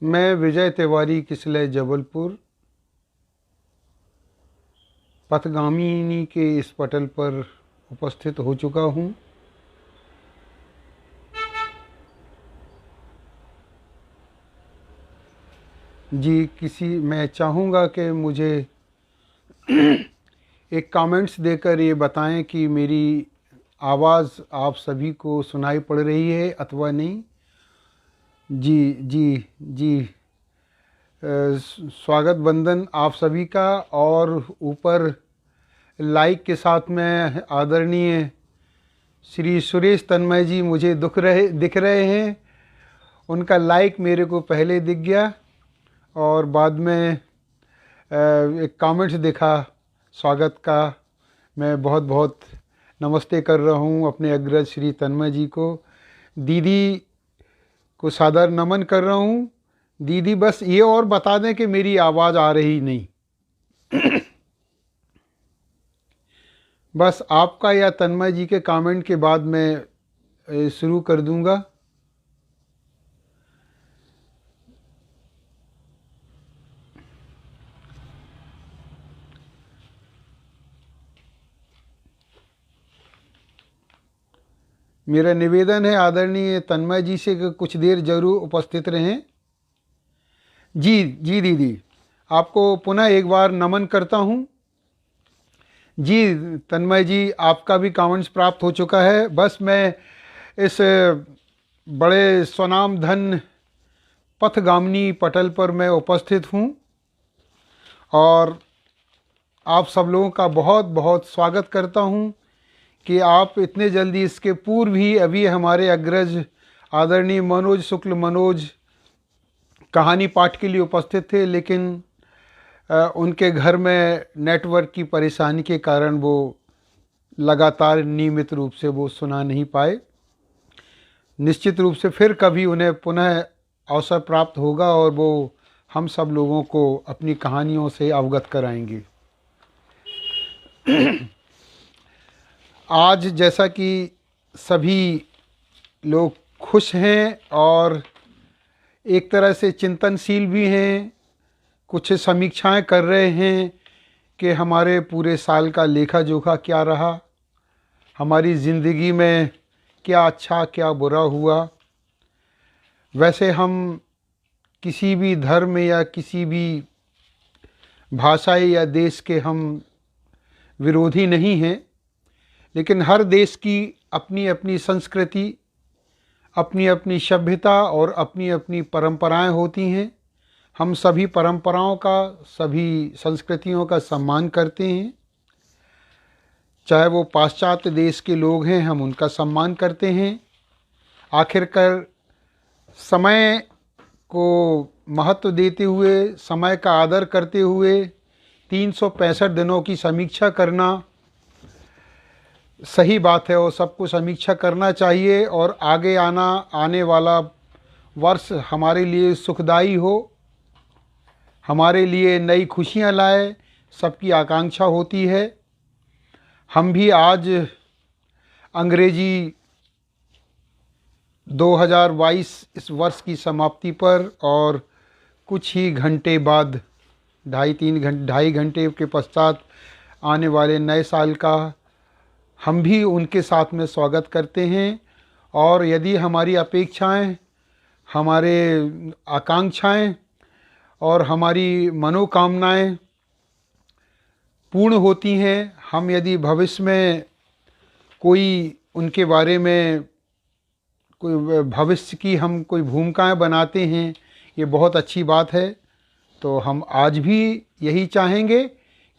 मैं विजय तिवारी किसलय जबलपुर पथगामिनी के इस पटल पर उपस्थित हो चुका हूँ। जी, मैं चाहूँगा कि मुझे एक कमेंट्स देकर ये बताएं कि मेरी आवाज़ आप सभी को सुनाई पड़ रही है अथवा नहीं। जी जी जी, स्वागत बंदन आप सभी का। और ऊपर लाइक के साथ में आदरणीय श्री सुरेश तन्मय जी मुझे दिख रहे हैं। उनका लाइक मेरे को पहले दिख गया और बाद में एक कमेंट्स दिखा स्वागत का। मैं बहुत बहुत नमस्ते कर रहा हूँ अपने अग्रज श्री तन्मय जी को। दीदी को सादर नमन कर रहा हूँ। दीदी बस ये और बता दें कि मेरी आवाज़ आ रही नहीं। बस आपका या तन्मय जी के कमेंट के बाद मैं शुरू कर दूंगा। मेरा निवेदन है आदरणीय तन्मय जी से कि कुछ देर जरूर उपस्थित रहें। जी जी दीदी, आपको पुनः एक बार नमन करता हूँ। जी तन्मय जी, आपका भी कमेंट्स प्राप्त हो चुका है। बस मैं इस बड़े स्वनाम धन पथगामिनी पटल पर मैं उपस्थित हूँ और आप सब लोगों का बहुत बहुत स्वागत करता हूँ कि आप इतने जल्दी, इसके पूर्व ही अभी हमारे अग्रज आदरणीय मनोज शुक्ल मनोज कहानी पाठ के लिए उपस्थित थे, लेकिन उनके घर में नेटवर्क की परेशानी के कारण वो लगातार नियमित रूप से वो सुना नहीं पाए। निश्चित रूप से फिर कभी उन्हें पुनः अवसर प्राप्त होगा और वो हम सब लोगों को अपनी कहानियों से अवगत कराएंगे। आज जैसा कि सभी लोग खुश हैं और एक तरह से चिंतनशील भी हैं, कुछ समीक्षाएं कर रहे हैं कि हमारे पूरे साल का लेखा जोखा क्या रहा, हमारी ज़िंदगी में क्या अच्छा क्या बुरा हुआ। वैसे हम किसी भी धर्म या किसी भी भाषा या देश के हम विरोधी नहीं हैं, लेकिन हर देश की अपनी अपनी संस्कृति, अपनी अपनी सभ्यता और अपनी अपनी परंपराएं होती हैं। हम सभी परंपराओं का, सभी संस्कृतियों का सम्मान करते हैं। चाहे वो पाश्चात्य देश के लोग हैं, हम उनका सम्मान करते हैं। आखिरकार समय को महत्व देते हुए, समय का आदर करते हुए 365 दिनों की समीक्षा करना सही बात है और सबको समीक्षा करना चाहिए और आगे आने वाला वर्ष हमारे लिए सुखदायी हो, हमारे लिए नई खुशियां लाए, सबकी आकांक्षा होती है। हम भी आज अंग्रेजी 2022 इस वर्ष की समाप्ति पर और कुछ ही घंटे बाद, ढाई घंटे के पश्चात आने वाले नए साल का हम भी उनके साथ में स्वागत करते हैं। और यदि हमारी अपेक्षाएं, हमारे आकांक्षाएं और हमारी मनोकामनाएं पूर्ण होती हैं, हम यदि भविष्य में कोई उनके बारे में कोई भविष्य की हम कोई भूमिकाएं बनाते हैं, ये बहुत अच्छी बात है। तो हम आज भी यही चाहेंगे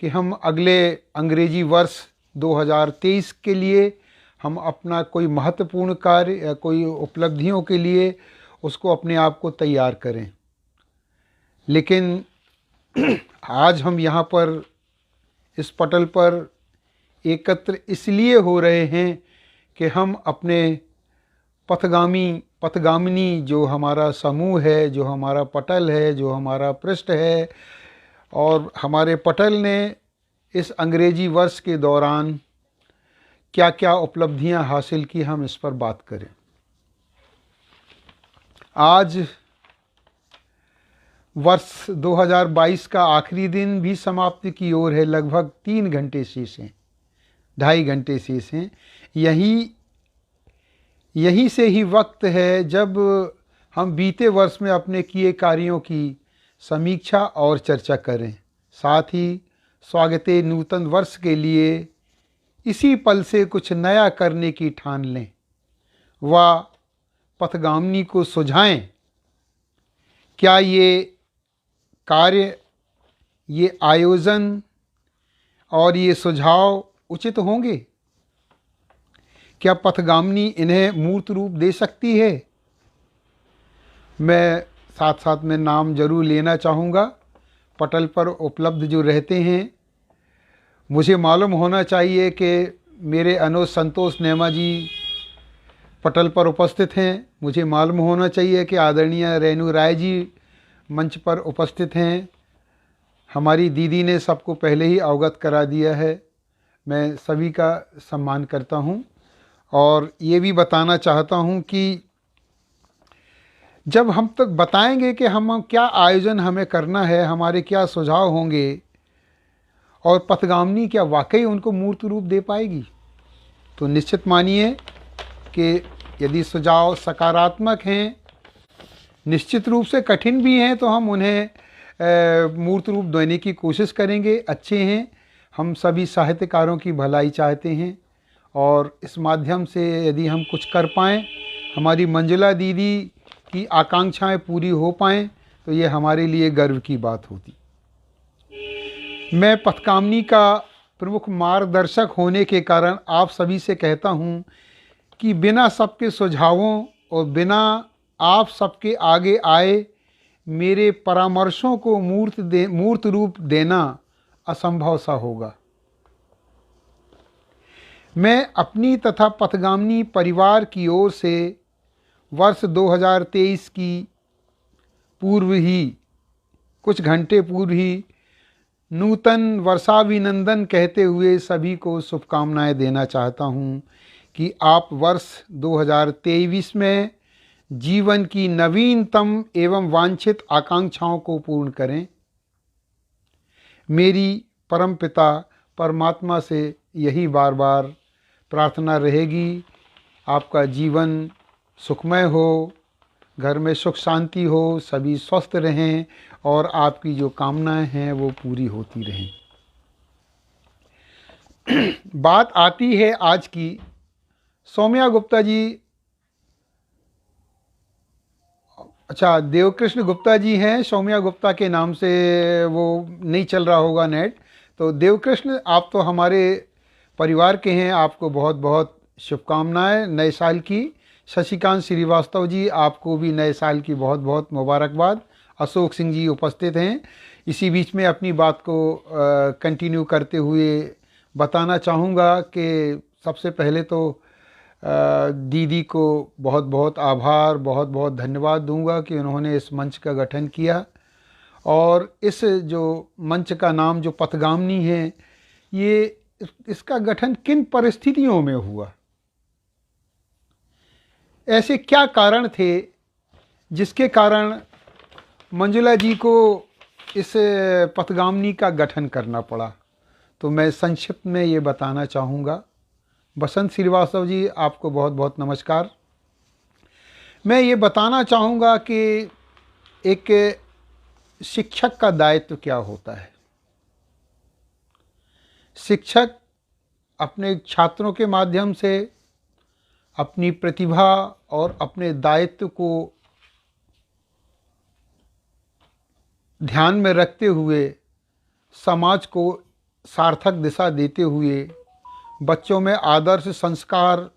कि हम अगले अंग्रेजी वर्ष 2023 के लिए हम अपना कोई महत्वपूर्ण कार्य या कोई उपलब्धियों के लिए उसको अपने आप को तैयार करें। लेकिन आज हम यहाँ पर इस पटल पर एकत्र इसलिए हो रहे हैं कि हम अपने पथगामिनी जो हमारा समूह है, जो हमारा पटल है, जो हमारा पृष्ठ है, और हमारे पटल ने इस अंग्रेजी वर्ष के दौरान क्या क्या उपलब्धियां हासिल की, हम इस पर बात करें। आज वर्ष 2022 का आखिरी दिन भी समाप्ति की ओर है। लगभग 3 घंटे शेष हैं, 2.5 घंटे शेष हैं। यही से ही वक्त है जब हम बीते वर्ष में अपने किए कार्यों की समीक्षा और चर्चा करें। साथ ही स्वागते नूतन वर्ष के लिए इसी पल से कुछ नया करने की ठान लें व पथगामिनी को सुझाएं। क्या ये कार्य, ये आयोजन और ये सुझाव उचित होंगे? क्या पथगामिनी इन्हें मूर्त रूप दे सकती है? मैं साथ साथ में नाम जरूर लेना चाहूँगा। पटल पर उपलब्ध जो रहते हैं, मुझे मालूम होना चाहिए कि मेरे अनुज संतोष नेमा जी पटल पर उपस्थित हैं। मुझे मालूम होना चाहिए कि आदरणीय रेणु राय जी मंच पर उपस्थित हैं। हमारी दीदी ने सबको पहले ही अवगत करा दिया है। मैं सभी का सम्मान करता हूं और ये भी बताना चाहता हूं कि जब हम तक बताएंगे कि हम क्या आयोजन हमें करना है, हमारे क्या सुझाव होंगे और पथगामिनी क्या वाकई उनको मूर्त रूप दे पाएगी, तो निश्चित मानिए कि यदि सुझाव सकारात्मक हैं, निश्चित रूप से कठिन भी हैं, तो हम उन्हें मूर्त रूप देने की कोशिश करेंगे। अच्छे हैं, हम सभी साहित्यकारों की भलाई चाहते हैं और इस माध्यम से यदि हम कुछ कर पाएँ, हमारी मंजुला दीदी की आकांक्षाएं पूरी हो पाएँ, तो ये हमारे लिए गर्व की बात होती। मैं पथगामिनी का प्रमुख मार्गदर्शक होने के कारण आप सभी से कहता हूँ कि बिना सबके सुझावों और बिना आप सबके आगे आए मेरे परामर्शों को मूर्त रूप देना असंभव सा होगा। मैं अपनी तथा पथगामिनी परिवार की ओर से वर्ष 2023 की पूर्व ही, कुछ घंटे पूर्व ही नूतन वर्षाभिनंदन कहते हुए सभी को शुभकामनाएं देना चाहता हूं कि आप वर्ष 2023 में जीवन की नवीनतम एवं वांछित आकांक्षाओं को पूर्ण करें। मेरी परमपिता परमात्मा से यही बार बार प्रार्थना रहेगी, आपका जीवन सुखमय हो, घर में सुख शांति हो, सभी स्वस्थ रहें और आपकी जो कामनाएं हैं वो पूरी होती रहें। बात आती है आज की। सौम्या गुप्ता जी, अच्छा देवकृष्ण गुप्ता जी हैं, सौम्या गुप्ता के नाम से वो नहीं चल रहा होगा नेट। तो देवकृष्ण, आप तो हमारे परिवार के हैं, आपको बहुत बहुत शुभकामनाएं नए साल की। शशिकांत श्रीवास्तव जी, आपको भी नए साल की बहुत बहुत मुबारकबाद। अशोक सिंह जी उपस्थित हैं। इसी बीच में अपनी बात को कंटिन्यू करते हुए बताना चाहूँगा कि सबसे पहले तो दीदी को बहुत बहुत आभार, बहुत बहुत धन्यवाद दूंगा कि उन्होंने इस मंच का गठन किया। और इस जो मंच का नाम जो पथगामिनी है, ये इसका गठन किन परिस्थितियों में हुआ, ऐसे क्या कारण थे जिसके कारण मंजुला जी को इस पथगामिनी का गठन करना पड़ा, तो मैं संक्षिप्त में ये बताना चाहूँगा। बसंत श्रीवास्तव जी, आपको बहुत बहुत नमस्कार। मैं ये बताना चाहूँगा कि एक शिक्षक का दायित्व क्या होता है। शिक्षक अपने छात्रों के माध्यम से अपनी प्रतिभा और अपने दायित्व को ध्यान में रखते हुए समाज को सार्थक दिशा देते हुए बच्चों में आदर्श संस्कार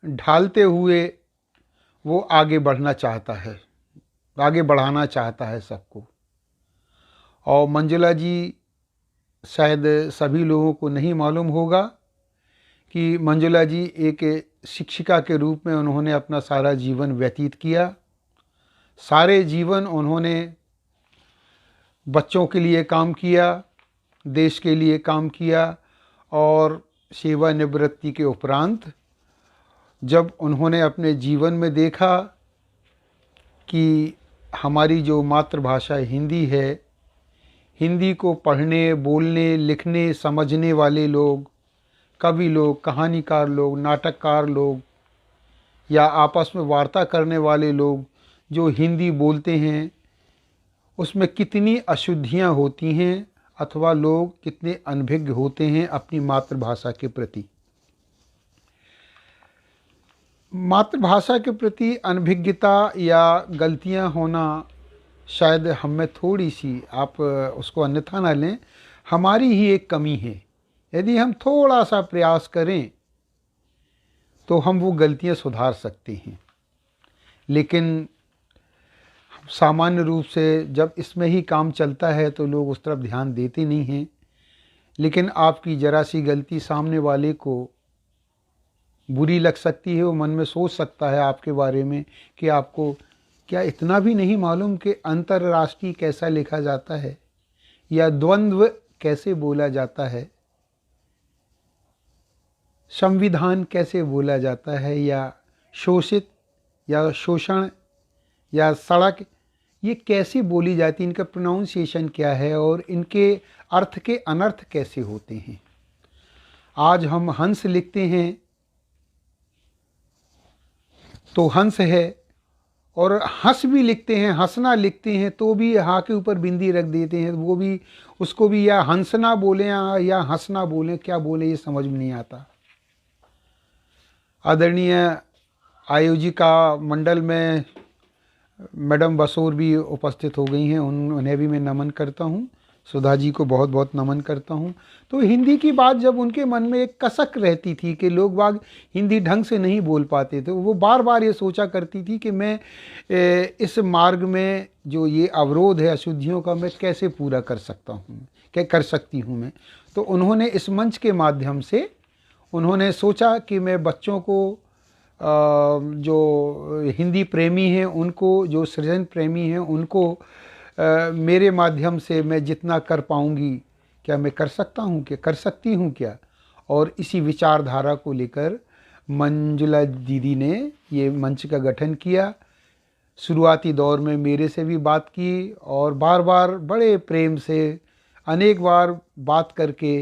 ढालते हुए वो आगे बढ़ना चाहता है, आगे बढ़ाना चाहता है सबको। और मंजुला जी, शायद सभी लोगों को नहीं मालूम होगा कि मंजुला जी एक शिक्षिका के रूप में उन्होंने अपना सारा जीवन व्यतीत किया। सारे जीवन उन्होंने बच्चों के लिए काम किया, देश के लिए काम किया और सेवानिवृत्ति के उपरांत जब उन्होंने अपने जीवन में देखा कि हमारी जो मातृभाषा हिंदी है, हिंदी को पढ़ने, बोलने, लिखने, समझने वाले लोग, कवि लोग, कहानीकार लोग, नाटककार लोग या आपस में वार्ता करने वाले लोग जो हिंदी बोलते हैं, उसमें कितनी अशुद्धियाँ होती हैं अथवा लोग कितने अनभिज्ञ होते हैं अपनी मातृभाषा के प्रति। मातृभाषा के प्रति अनभिज्ञता या गलतियां होना शायद हम में थोड़ी सी, आप उसको अन्यथा ना लें, हमारी ही एक कमी है। यदि हम थोड़ा सा प्रयास करें तो हम वो गलतियां सुधार सकते हैं, लेकिन सामान्य रूप से जब इसमें ही काम चलता है तो लोग उस तरफ ध्यान देते नहीं हैं। लेकिन आपकी ज़रा सी गलती सामने वाले को बुरी लग सकती है, वो मन में सोच सकता है आपके बारे में कि आपको क्या इतना भी नहीं मालूम कि अंतर्राष्ट्रीय कैसा लिखा जाता है या द्वंद्व कैसे बोला जाता है, संविधान कैसे बोला जाता है, या शोषित या शोषण या सड़क ये कैसे बोली जाती है, इनका प्रोनाउंसिएशन क्या है और इनके अर्थ के अनर्थ कैसे होते हैं। आज हम हंस लिखते हैं तो हंस है, और हंस भी लिखते हैं, हंसना लिखते हैं तो भी हा के ऊपर बिंदी रख देते हैं, वो भी उसको भी या हंसना बोलें या हंसना बोलें, क्या बोले ये समझ में नहीं आता। आदरणीय आयोजिका मंडल में मैडम बसोर भी उपस्थित हो गई हैं, उन्हें भी मैं नमन करता हूँ। सुधा जी को बहुत बहुत नमन करता हूँ। तो हिंदी की बात जब उनके मन में एक कसक रहती थी कि लोग बाग हिंदी ढंग से नहीं बोल पाते थे, वो बार बार ये सोचा करती थी कि मैं इस मार्ग में जो ये अवरोध है अशुद्धियों का, मैं कैसे पूरा कर सकता हूँ, क्या कर सकती हूँ मैं। तो उन्होंने इस मंच के माध्यम से उन्होंने सोचा कि मैं बच्चों को, जो हिंदी प्रेमी हैं उनको, जो सृजन प्रेमी हैं उनको मेरे माध्यम से मैं जितना कर पाऊँगी, क्या मैं कर सकता हूँ, क्या कर सकती हूँ क्या। और इसी विचारधारा को लेकर मंजुला दीदी ने ये मंच का गठन किया। शुरुआती दौर में मेरे से भी बात की और बार बार बड़े प्रेम से अनेक बार बात करके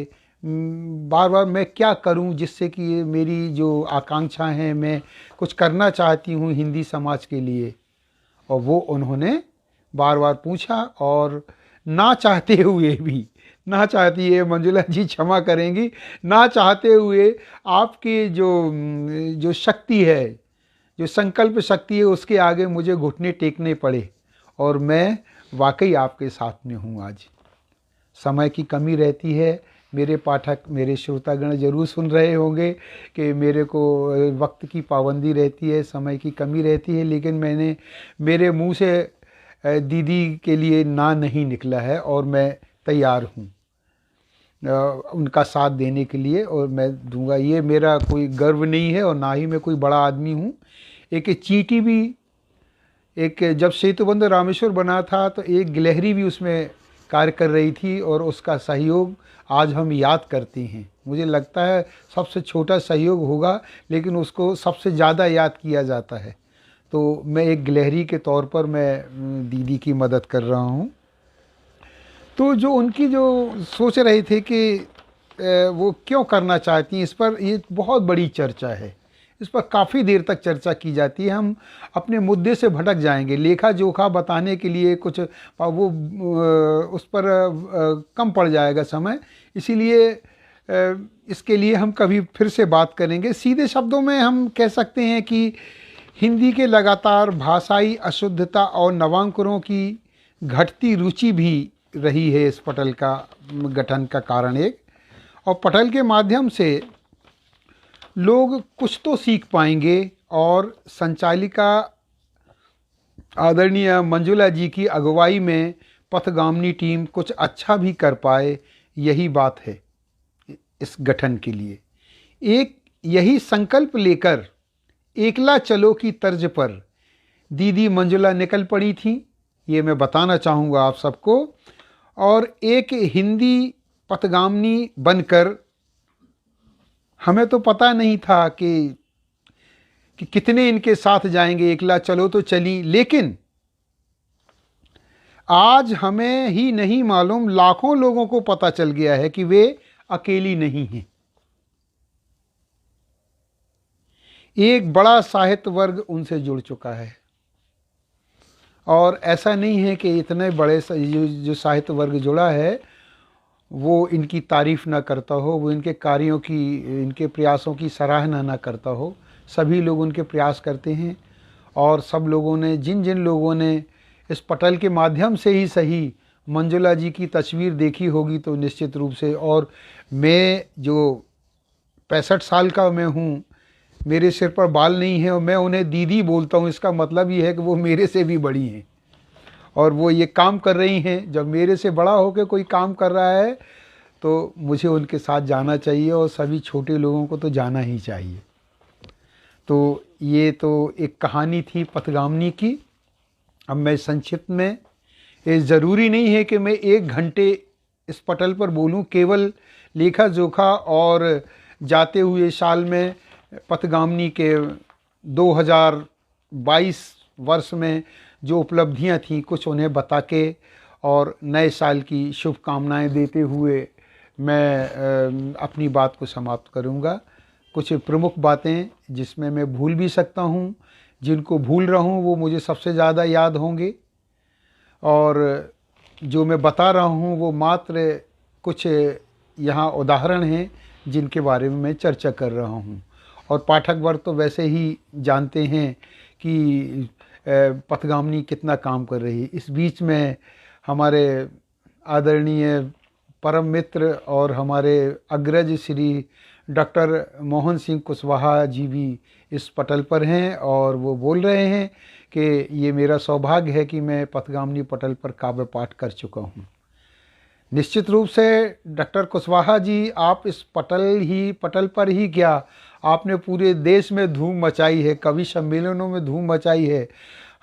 बार बार मैं क्या करूं जिससे कि ये मेरी जो आकांक्षा है, मैं कुछ करना चाहती हूं हिंदी समाज के लिए, और वो उन्होंने बार बार पूछा। और ना चाहते हुए भी, ना चाहती है मंजुला जी क्षमा करेंगी, ना चाहते हुए आपकी जो शक्ति है, जो संकल्प शक्ति है, उसके आगे मुझे घुटने टेकने पड़े, और मैं वाकई आपके साथ में हूँ। आज समय की कमी रहती है, मेरे पाठक, मेरे श्रोतागण जरूर सुन रहे होंगे कि मेरे को वक्त की पाबंदी रहती है, समय की कमी रहती है, लेकिन मेरे मुंह से दीदी के लिए ना नहीं निकला है और मैं तैयार हूँ उनका साथ देने के लिए, और मैं दूंगा। ये मेरा कोई गर्व नहीं है और ना ही मैं कोई बड़ा आदमी हूँ। एक चींटी भी, एक जब सेतुबंध रामेश्वर बना था तो एक गिलहरी भी उसमें कार्य कर रही थी, और उसका सहयोग आज हम याद करते हैं। मुझे लगता है सबसे छोटा सहयोग होगा, लेकिन उसको सबसे ज़्यादा याद किया जाता है। तो मैं एक गिलहरी के तौर पर मैं दीदी की मदद कर रहा हूँ। तो जो उनकी जो सोच रहे थे कि वो क्यों करना चाहती हैं, इस पर ये बहुत बड़ी चर्चा है, इस पर काफ़ी देर तक चर्चा की जाती है। हम अपने मुद्दे से भटक जाएंगे, लेखा जोखा बताने के लिए कुछ वो उस पर कम पड़ जाएगा समय, इसीलिए इसके लिए हम कभी फिर से बात करेंगे। सीधे शब्दों में हम कह सकते हैं कि हिंदी के लगातार भाषाई अशुद्धता और नवांकुरों की घटती रुचि भी रही है इस पटल का गठन का कारण एक। और पटल के माध्यम से लोग कुछ तो सीख पाएंगे, और संचालिका आदरणीय मंजुला जी की अगुवाई में पथगामिनी टीम कुछ अच्छा भी कर पाए, यही बात है इस गठन के लिए। एक यही संकल्प लेकर एकला चलो की तर्ज पर दीदी मंजुला निकल पड़ी थी, ये मैं बताना चाहूँगा आप सबको। और एक हिंदी पथगामिनी बनकर, हमें तो पता नहीं था कि कितने इनके साथ जाएंगे, एकला चलो तो चली, लेकिन आज हमें ही नहीं मालूम, लाखों लोगों को पता चल गया है कि वे अकेली नहीं हैं। एक बड़ा साहित्य वर्ग उनसे जुड़ चुका है, और ऐसा नहीं है कि इतने बड़े जो साहित्य वर्ग जुड़ा है वो इनकी तारीफ़ ना करता हो, वो इनके कार्यों की, इनके प्रयासों की सराहना ना करता हो। सभी लोग उनके प्रयास करते हैं, और सब लोगों ने, जिन जिन लोगों ने इस पटल के माध्यम से ही सही मंजुला जी की तस्वीर देखी होगी तो निश्चित रूप से, और मैं जो 65 साल का मैं हूँ, मेरे सिर पर बाल नहीं है और मैं उन्हें दीदी बोलता हूँ, इसका मतलब ये है कि वो मेरे से भी बड़ी हैं और वो ये काम कर रही हैं। जब मेरे से बड़ा होकर कोई काम कर रहा है तो मुझे उनके साथ जाना चाहिए, और सभी छोटे लोगों को तो जाना ही चाहिए। तो ये तो एक कहानी थी पथगामिनी की। अब मैं संक्षिप्त में, ये ज़रूरी नहीं है कि मैं 1 घंटे इस पटल पर बोलूं, केवल लेखा जोखा और जाते हुए साल में पथगामिनी के 2022 वर्ष में जो उपलब्धियां थीं कुछ उन्हें बता के और नए साल की शुभकामनाएं देते हुए मैं अपनी बात को समाप्त करूंगा। कुछ प्रमुख बातें जिसमें मैं भूल भी सकता हूं, जिनको भूल रहा हूं वो मुझे सबसे ज़्यादा याद होंगे, और जो मैं बता रहा हूं वो मात्र कुछ यहाँ उदाहरण हैं जिनके बारे में मैं चर्चा कर रहा हूं। और पाठक वर्ग तो वैसे ही जानते हैं कि पथगामिनी कितना काम कर रही है। इस बीच में हमारे आदरणीय परम मित्र और हमारे अग्रज श्री डॉक्टर मोहन सिंह कुशवाहा जी भी इस पटल पर हैं, और वो बोल रहे हैं कि ये मेरा सौभाग्य है कि मैं पथगामिनी पटल पर काव्य पाठ कर चुका हूँ। निश्चित रूप से डॉक्टर कुशवाहा जी, आप इस पटल पर ही क्या, आपने पूरे देश में धूम मचाई है, कवि सम्मेलनों में धूम मचाई है।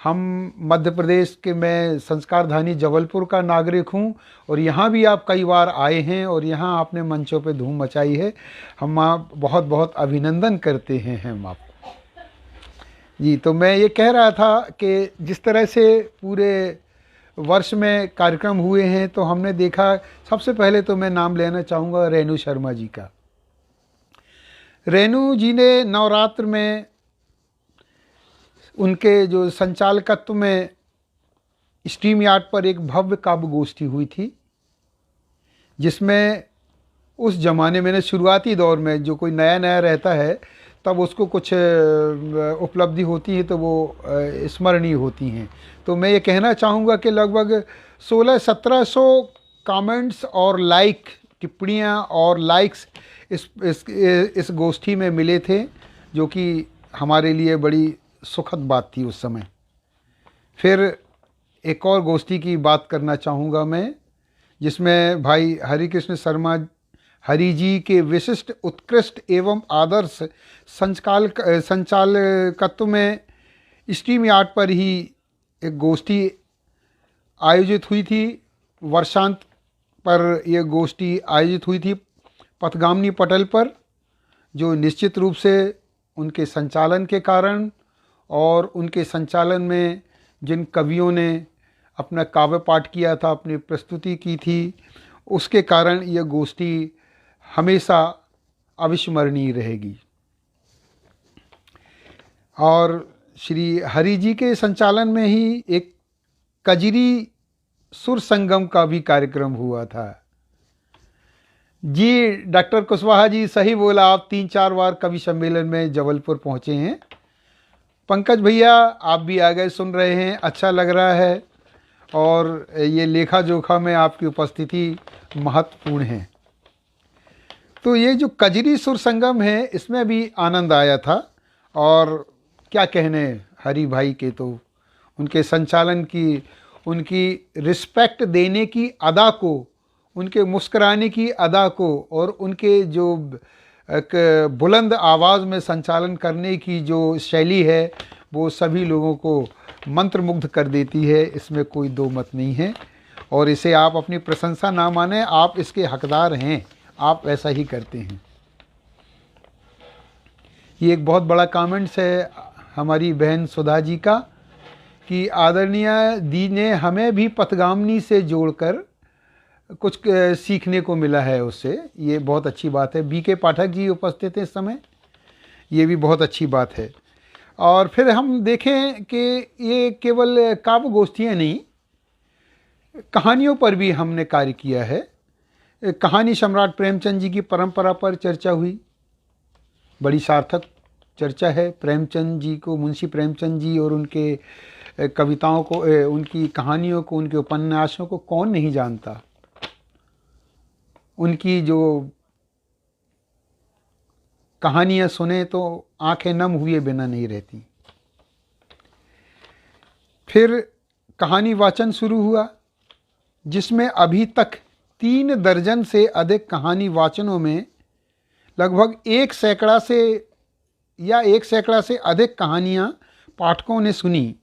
हम मध्य प्रदेश के, मैं संस्कारधानी जबलपुर का नागरिक हूँ, और यहाँ भी आप कई बार आए हैं और यहाँ आपने मंचों पे धूम मचाई है। हम आप बहुत बहुत अभिनंदन करते हैं हम आपको जी। तो मैं ये कह रहा था कि जिस तरह से पूरे वर्ष में कार्यक्रम हुए हैं, तो हमने देखा, सबसे पहले तो मैं नाम लेना चाहूँगा रेणु शर्मा जी का। रेणु जी ने नवरात्र में उनके जो संचालकत्व में स्ट्रीम यार्ड पर एक भव्य काव्य गोष्ठी हुई थी, जिसमें उस ज़माने में, शुरुआती दौर में, जो कोई नया नया रहता है तब उसको कुछ उपलब्धि होती है तो वो स्मरणीय होती हैं। तो मैं ये कहना चाहूँगा कि लगभग 1600-1700 कमेंट्स और टिप्पणियाँ और लाइक्स इस गोष्ठी में मिले थे, जो कि हमारे लिए बड़ी सुखद बात थी उस समय। फिर एक और गोष्ठी की बात करना चाहूँगा मैं, जिसमें भाई हरिकृष्ण शर्मा हरि जी के विशिष्ट, उत्कृष्ट एवं आदर्श संचालकत्व में स्ट्रीम यार्ड पर ही एक गोष्ठी आयोजित हुई थी। वर्षांत पर यह गोष्ठी आयोजित हुई थी पथगामिनी पटल पर, जो निश्चित रूप से उनके संचालन के कारण और उनके संचालन में जिन कवियों ने अपना काव्य पाठ किया था, अपनी प्रस्तुति की थी, उसके कारण यह गोष्ठी हमेशा अविस्मरणीय रहेगी। और श्री हरि जी के संचालन में ही एक कजरी सुर संगम का भी कार्यक्रम हुआ था। जी डॉक्टर कुशवाहा जी, सही बोला, आप 3-4 बार कवि सम्मेलन में जबलपुर पहुँचे हैं। पंकज भैया, आप भी आ गए, सुन रहे हैं, अच्छा लग रहा है, और ये लेखा जोखा में आपकी उपस्थिति महत्वपूर्ण है। तो ये जो कजरी सुर संगम है, इसमें भी आनंद आया था, और क्या कहने हरि भाई के, तो उनके संचालन की, उनकी रिस्पेक्ट देने की अदा को, उनके मुस्कुराने की अदा को, और उनके जो एक बुलंद आवाज़ में संचालन करने की जो शैली है, वो सभी लोगों को मंत्रमुग्ध कर देती है, इसमें कोई दो मत नहीं है। और इसे आप अपनी प्रशंसा ना माने, आप इसके हकदार हैं, आप ऐसा ही करते हैं। ये एक बहुत बड़ा कमेंट्स है हमारी बहन सुधा जी का, कि आदरणीय दी ने हमें भी पथगामिनी से जोड़कर कुछ सीखने को मिला है उससे, ये बहुत अच्छी बात है। बी के पाठक जी उपस्थित हैं इस समय, ये भी बहुत अच्छी बात है। और फिर हम देखें कि ये केवल काव्य गोष्ठियाँ नहीं, कहानियों पर भी हमने कार्य किया है। कहानी सम्राट प्रेमचंद जी की परंपरा पर चर्चा हुई, बड़ी सार्थक चर्चा है। प्रेमचंद जी को, मुंशी प्रेमचंद जी और उनके कविताओं को, उनकी कहानियों को, उनके उपन्यासों को कौन नहीं जानता। उनकी जो कहानियाँ सुने तो आंखें नम हुए बिना नहीं रहती। फिर कहानी वाचन शुरू हुआ, जिसमें अभी तक 3 दर्जन से अधिक कहानी वाचनों में लगभग 1 सैकड़ा से अधिक कहानियाँ पाठकों ने सुनी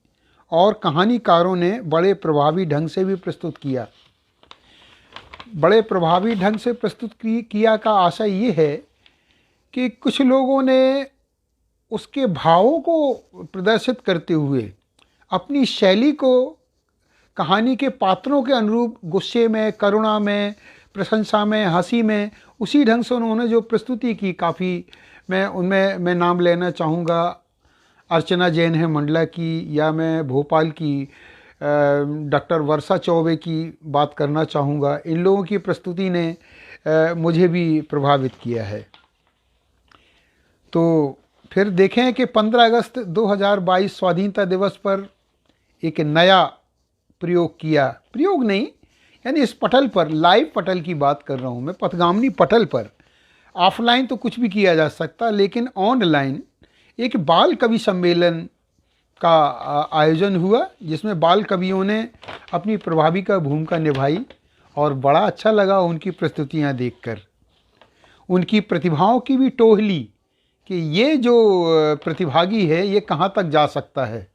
और कहानीकारों ने बड़े प्रभावी ढंग से भी प्रस्तुत किया। बड़े प्रभावी ढंग से प्रस्तुत किया का आशय ये है कि कुछ लोगों ने उसके भावों को प्रदर्शित करते हुए अपनी शैली को कहानी के पात्रों के अनुरूप, गुस्से में, करुणा में, प्रशंसा में, हंसी में, उसी ढंग से उन्होंने जो प्रस्तुति की, काफ़ी मैं नाम लेना चाहूँगा। अर्चना जैन है मंडला की, या मैं भोपाल की डॉक्टर वर्षा चौबे की बात करना चाहूँगा। इन लोगों की प्रस्तुति ने मुझे भी प्रभावित किया है। तो फिर देखें कि 15 अगस्त 2022 स्वाधीनता दिवस पर एक नया प्रयोग किया, प्रयोग नहीं, यानी इस पटल पर, लाइव पटल की बात कर रहा हूँ मैं, पथगामिनी पटल पर। ऑफलाइन तो कुछ भी किया जा सकता, लेकिन ऑनलाइन एक बाल कवि सम्मेलन का आयोजन हुआ, जिसमें बाल कवियों ने अपनी प्रभावी का भूमिका निभाई और बड़ा अच्छा लगा उनकी प्रस्तुतियाँ देखकर। उनकी प्रतिभाओं की भी टोहली कि ये जो प्रतिभागी है ये कहाँ तक जा सकता है,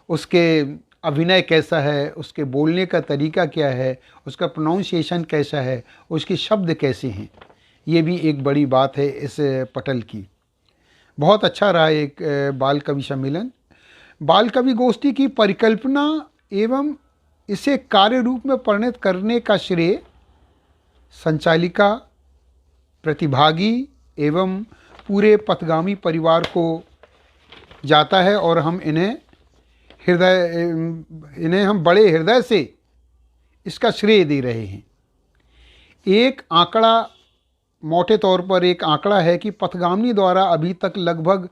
उसके अभिनय कैसा है, उसके बोलने का तरीका क्या है, उसका प्रोनाउंसिएशन कैसा है, उसके शब्द कैसे हैं, ये भी एक बड़ी बात है इस पटल की। बहुत अच्छा रहा एक बाल कवि सम्मेलन। बाल कवि गोष्ठी की परिकल्पना एवं इसे कार्य रूप में परिणत करने का श्रेय संचालिका, प्रतिभागी एवं पूरे पथगामी परिवार को जाता है और हम इन्हें हम बड़े हृदय से इसका श्रेय दे रहे हैं। एक आंकड़ा, मोटे तौर पर एक आंकड़ा है कि पथगामिनी द्वारा अभी तक लगभग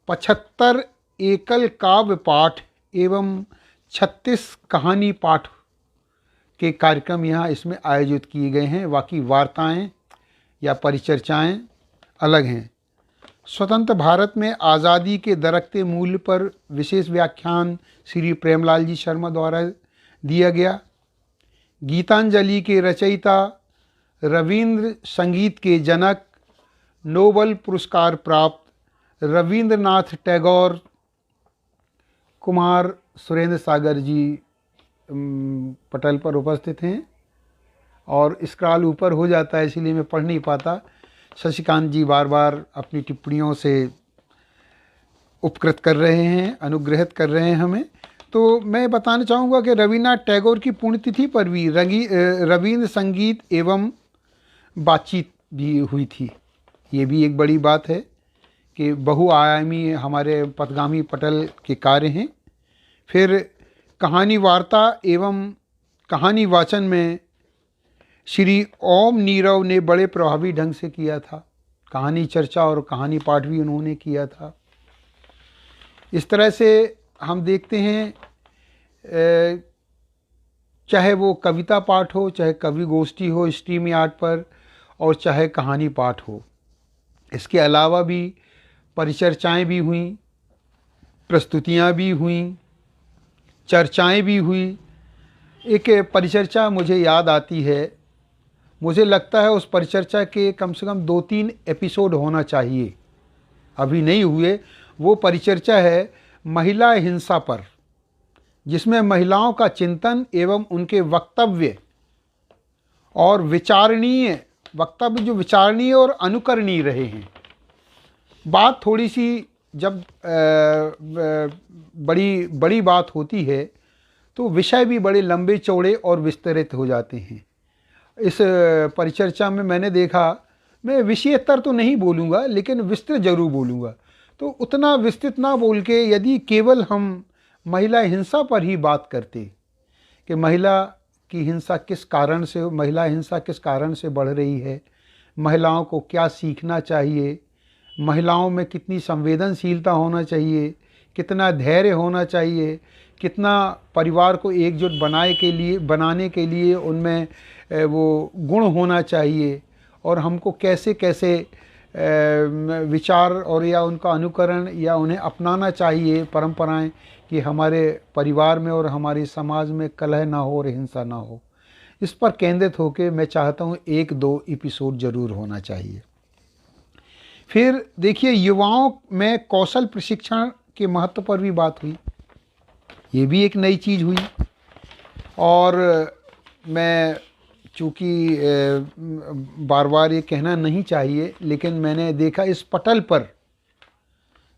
75 एकल काव्य पाठ एवं 36 कहानी पाठ के कार्यक्रम यहाँ इसमें आयोजित किए गए हैं। बाकी वार्ताएं या परिचर्चाएं अलग हैं। स्वतंत्र भारत में आज़ादी के दरकते मूल्य पर विशेष व्याख्यान श्री प्रेमलाल जी शर्मा द्वारा दिया गया। गीतांजलि के रचयिता, रविंद्र संगीत के जनक, नोबल पुरस्कार प्राप्त रविंद्रनाथ टैगोर कुमार सुरेंद्र सागर जी पटल पर उपस्थित हैं और स्क्रॉल ऊपर हो जाता है इसलिए मैं पढ़ नहीं पाता। शशिकांत जी बार बार अपनी टिप्पणियों से उपकृत कर रहे हैं, अनुग्रहित कर रहे हैं हमें। तो मैं बताना चाहूँगा कि रविन्द्रनाथ टैगोर की पुण्यतिथि पर भी रविंद्र संगीत एवं बातचीत भी हुई थी। ये भी एक बड़ी बात है कि बहुआयामी हमारे पथगामी पटल के कार्य हैं। फिर कहानी वार्ता एवं कहानी वाचन में श्री ओम नीरव ने बड़े प्रभावी ढंग से किया था। कहानी चर्चा और कहानी पाठ भी उन्होंने किया था। इस तरह से हम देखते हैं, चाहे वो कविता पाठ हो, चाहे कवि गोष्ठी हो स्ट्रीम यार्ड पर, और चाहे कहानी पाठ हो। इसके अलावा भी परिचर्चाएं भी हुई, प्रस्तुतियां भी हुई, चर्चाएं भी हुई। एक परिचर्चा मुझे याद आती है, मुझे लगता है उस परिचर्चा के कम से कम 2-3 एपिसोड होना चाहिए, अभी नहीं हुए। वो परिचर्चा है महिला हिंसा पर, जिसमें महिलाओं का चिंतन एवं उनके वक्तव्य और विचारणीय वक्तव्य, जो विचारणीय और अनुकरणीय रहे हैं। बात थोड़ी सी जब बड़ी बड़ी बात होती है तो विषय भी बड़े लंबे चौड़े और विस्तृत हो जाते हैं। इस परिचर्चा में मैंने देखा, मैं विषयतर तो नहीं बोलूँगा लेकिन विस्तृत जरूर बोलूँगा। तो उतना विस्तृत ना बोल के यदि केवल हम महिला हिंसा पर ही बात करते कि महिला हिंसा किस कारण से बढ़ रही है, महिलाओं को क्या सीखना चाहिए, महिलाओं में कितनी संवेदनशीलता होना चाहिए, कितना धैर्य होना चाहिए, कितना परिवार को एकजुट बनाने के लिए उनमें वो गुण होना चाहिए, और हमको कैसे कैसे विचार और या उनका अनुकरण या उन्हें अपनाना चाहिए परंपराएं, कि हमारे परिवार में और हमारे समाज में कलह ना हो और हिंसा ना हो। इस पर केंद्रित होकर मैं चाहता हूँ 1-2 एपिसोड जरूर होना चाहिए। फिर देखिए, युवाओं में कौशल प्रशिक्षण के महत्व पर भी बात हुई, ये भी एक नई चीज़ हुई। और मैं चूँकि बार बार ये कहना नहीं चाहिए, लेकिन मैंने देखा इस पटल पर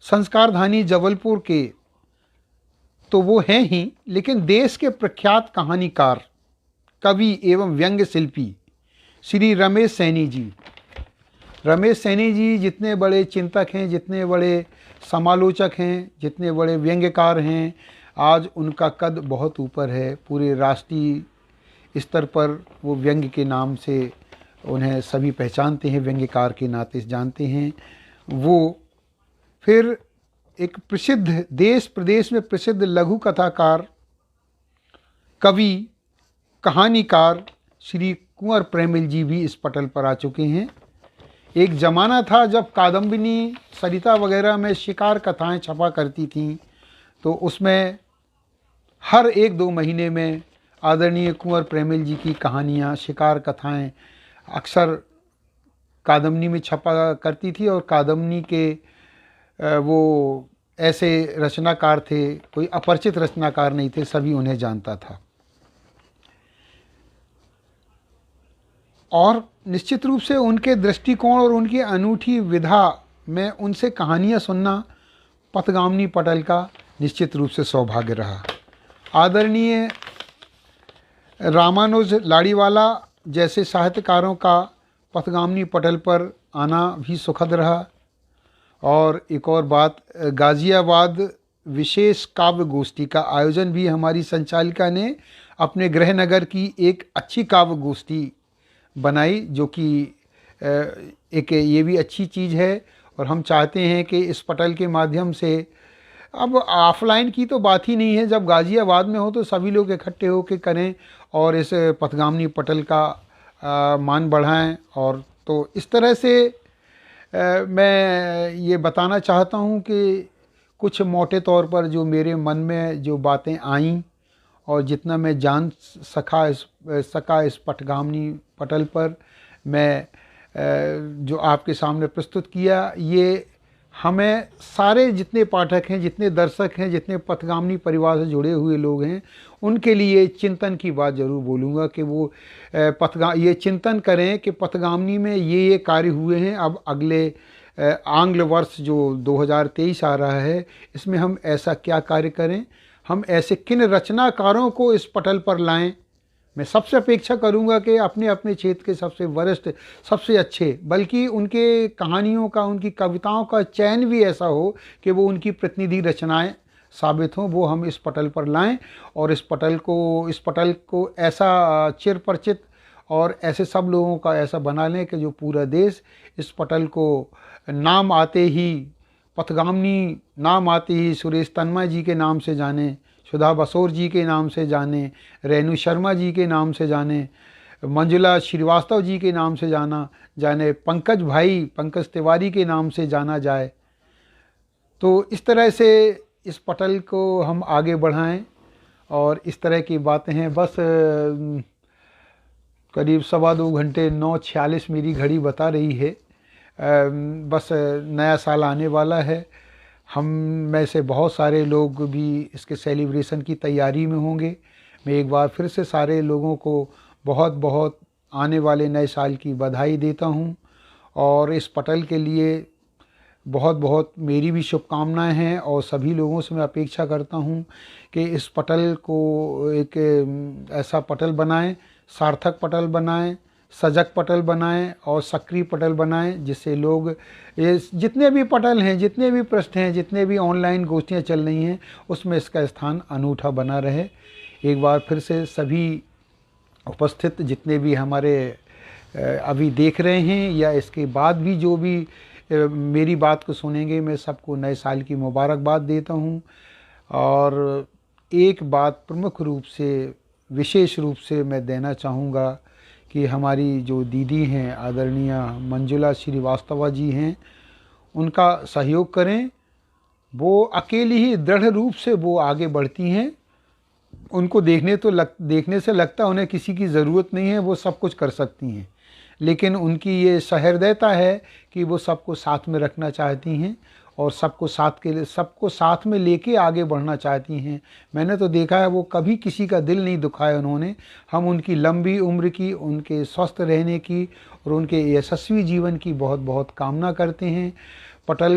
संस्कारधानी जबलपुर के तो वो हैं ही, लेकिन देश के प्रख्यात कहानीकार, कवि एवं व्यंग्य शिल्पी श्री रमेश सैनी जी जितने बड़े चिंतक हैं, जितने बड़े समालोचक हैं, जितने बड़े व्यंग्यकार हैं, आज उनका कद बहुत ऊपर है। पूरे राष्ट्रीय स्तर पर वो व्यंग्य के नाम से उन्हें सभी पहचानते हैं, व्यंग्यकार के नाते जानते हैं वो। फिर एक प्रसिद्ध देश प्रदेश में प्रसिद्ध लघु कथाकार, कवि, कहानीकार श्री कुंवर प्रेमिल जी भी इस पटल पर आ चुके हैं। एक ज़माना था जब कादम्बिनी, सरिता वगैरह में शिकार कथाएं छपा करती थीं, तो उसमें हर 1-2 महीने में आदरणीय कुंवर प्रेमिल जी की कहानियाँ, शिकार कथाएं अक्सर कादम्बिनी में छपा करती थी। और कादम्बिनी के वो ऐसे रचनाकार थे, कोई अपरिचित रचनाकार नहीं थे, सभी उन्हें जानता था। और निश्चित रूप से उनके दृष्टिकोण और उनकी अनूठी विधा में उनसे कहानियाँ सुनना पथगामिनी पटल का निश्चित रूप से सौभाग्य रहा। आदरणीय रामानुज लाड़ीवाला जैसे साहित्यकारों का पथगामिनी पटल पर आना भी सुखद रहा। और एक और बात, गाज़ियाबाद विशेष काव्य गोष्ठी का आयोजन भी हमारी संचालिका ने अपने गृहनगर की एक अच्छी काव्य गोष्ठी बनाई, जो कि एक ये भी अच्छी चीज़ है। और हम चाहते हैं कि इस पटल के माध्यम से, अब ऑफलाइन की तो बात ही नहीं है, जब गाज़ियाबाद में हो तो सभी लोग इकट्ठे होकर करें और इस पथगामिनी पटल का मान बढ़ाएं। और तो इस तरह से मैं ये बताना चाहता हूँ कि कुछ मोटे तौर पर जो मेरे मन में जो बातें आईं और जितना मैं जान सका इस पथगामिनी पटल पर, मैं जो आपके सामने प्रस्तुत किया, ये हमें सारे जितने पाठक हैं, जितने दर्शक हैं, जितने पथगामिनी परिवार से जुड़े हुए लोग हैं, उनके लिए चिंतन की बात ज़रूर बोलूँगा कि वो ये चिंतन करें कि पथगामिनी में ये कार्य हुए हैं। अब अगले आंग्ल वर्ष जो 2023 आ रहा है, इसमें हम ऐसा क्या कार्य करें, हम ऐसे किन रचनाकारों को इस पटल पर लाएं। मैं सबसे अपेक्षा करूंगा कि अपने अपने क्षेत्र के सबसे वरिष्ठ, सबसे अच्छे, बल्कि उनके कहानियों का, उनकी कविताओं का चयन भी ऐसा हो कि वो उनकी प्रतिनिधि रचनाएं साबित हों, वो हम इस पटल पर लाएं। और इस पटल को ऐसा चिर परिचित और ऐसे सब लोगों का ऐसा बना लें कि जो पूरा देश इस पटल को नाम आते ही, पथगामिनी नाम आते ही सुरेश तन्मय जी के नाम से जाने, सुधा बसोर जी के नाम से जाने, रेणु शर्मा जी के नाम से जाने, मंजुला श्रीवास्तव जी के नाम से जाने, पंकज तिवारी के नाम से जाना जाए। तो इस तरह से इस पटल को हम आगे बढ़ाएं। और इस तरह की बातें हैं। बस करीब 2.25 घंटे 9:46 मेरी घड़ी बता रही है। बस नया साल आने वाला है, हम में से बहुत सारे लोग भी इसके सेलिब्रेशन की तैयारी में होंगे। मैं एक बार फिर से सारे लोगों को बहुत बहुत आने वाले नए साल की बधाई देता हूं। और इस पटल के लिए बहुत बहुत मेरी भी शुभकामनाएं हैं और सभी लोगों से मैं अपेक्षा करता हूं कि इस पटल को एक ऐसा पटल बनाएं, सार्थक पटल बनाएं, सजग पटल बनाएं और सक्रिय पटल बनाएं, जिससे लोग ये जितने भी पटल हैं, जितने भी पृष्ठ हैं, जितने भी ऑनलाइन गोष्ठियाँ चल रही हैं, उसमें इसका स्थान अनूठा बना रहे। एक बार फिर से सभी उपस्थित जितने भी हमारे अभी देख रहे हैं या इसके बाद भी जो भी मेरी बात को सुनेंगे, मैं सबको नए साल की मुबारकबाद देता हूं। और एक बात प्रमुख रूप से, विशेष रूप से मैं देना चाहूँगा कि हमारी जो दीदी हैं आदरणीय मंजुला श्रीवास्तवा जी हैं, उनका सहयोग करें। वो अकेली ही दृढ़ रूप से वो आगे बढ़ती हैं। उनको देखने से लगता है उन्हें किसी की ज़रूरत नहीं है, वो सब कुछ कर सकती हैं, लेकिन उनकी ये सहृदयता है कि वो सबको साथ में रखना चाहती हैं और सबको साथ में लेके आगे बढ़ना चाहती हैं। मैंने तो देखा है वो कभी किसी का दिल नहीं दुखाया उन्होंने। हम उनकी लंबी उम्र की, उनके स्वस्थ रहने की और उनके यशस्वी जीवन की बहुत बहुत कामना करते हैं। पटल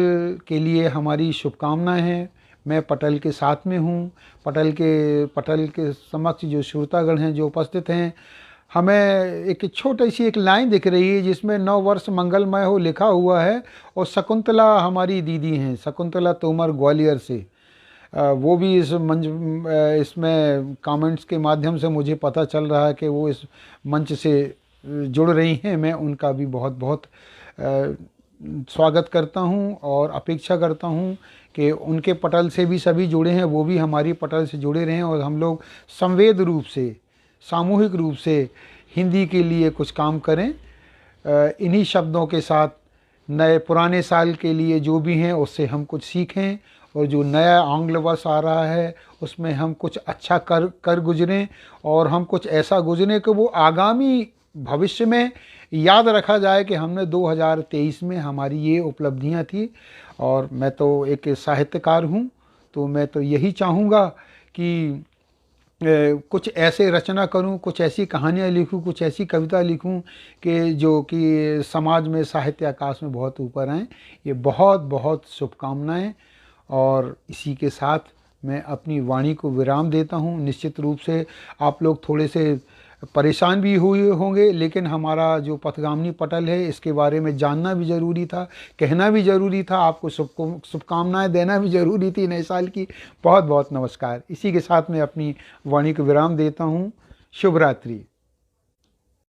के लिए हमारी शुभकामनाएं हैं। मैं पटल के साथ में हूँ। पटल के समक्ष जो श्रोतागण हैं, जो उपस्थित हैं, हमें एक छोटी सी एक लाइन दिख रही है जिसमें नव वर्ष मंगलमय हो लिखा हुआ है, और शकुंतला हमारी दीदी हैं, शकुंतला तोमर ग्वालियर से। वो भी इसमें कमेंट्स के माध्यम से मुझे पता चल रहा है कि वो इस मंच से जुड़ रही हैं। मैं उनका भी बहुत बहुत स्वागत करता हूं और अपेक्षा करता हूं कि उनके पटल से भी सभी जुड़े हैं, वो भी हमारी पटल से जुड़े रहें और हम लोग संवेद रूप से, सामूहिक रूप से हिंदी के लिए कुछ काम करें। इन्हीं शब्दों के साथ नए पुराने साल के लिए जो भी हैं उससे हम कुछ सीखें, और जो नया आंग्ल वर्ष आ रहा है उसमें हम कुछ अच्छा कर गुजरें, और हम कुछ ऐसा गुजरें कि वो आगामी भविष्य में याद रखा जाए कि हमने 2023 में हमारी ये उपलब्धियां थी। और मैं तो एक साहित्यकार हूँ, तो मैं तो यही चाहूँगा कि कुछ ऐसे रचना करूं, कुछ ऐसी कहानियां लिखूं, कुछ ऐसी कविता लिखूं कि जो कि समाज में, साहित्य आकाश में बहुत ऊपर आएँ। ये बहुत बहुत शुभकामनाएं। और इसी के साथ मैं अपनी वाणी को विराम देता हूं। निश्चित रूप से आप लोग थोड़े से परेशान भी हुए होंगे, लेकिन हमारा जो पथगामिनी पटल है इसके बारे में जानना भी ज़रूरी था, कहना भी ज़रूरी था, आपको शुभकामनाएं देना भी ज़रूरी थी नए साल की। बहुत बहुत नमस्कार। इसी के साथ मैं अपनी वाणी को विराम देता हूँ। शुभ रात्रि।